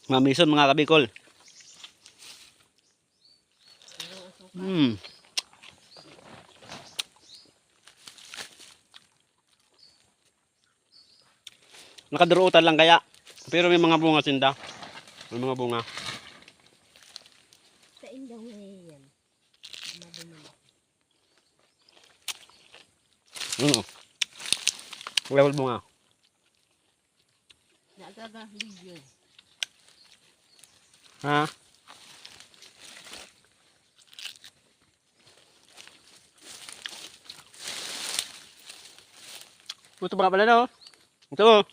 Mamison mga kabikol. Nakaduruutan lang kaya. Pero may mga bunga sinda. May mga bunga. Sa indaw ngayon. Level bunga. Nagaga video. Ha? Ito ba pala no? Ito.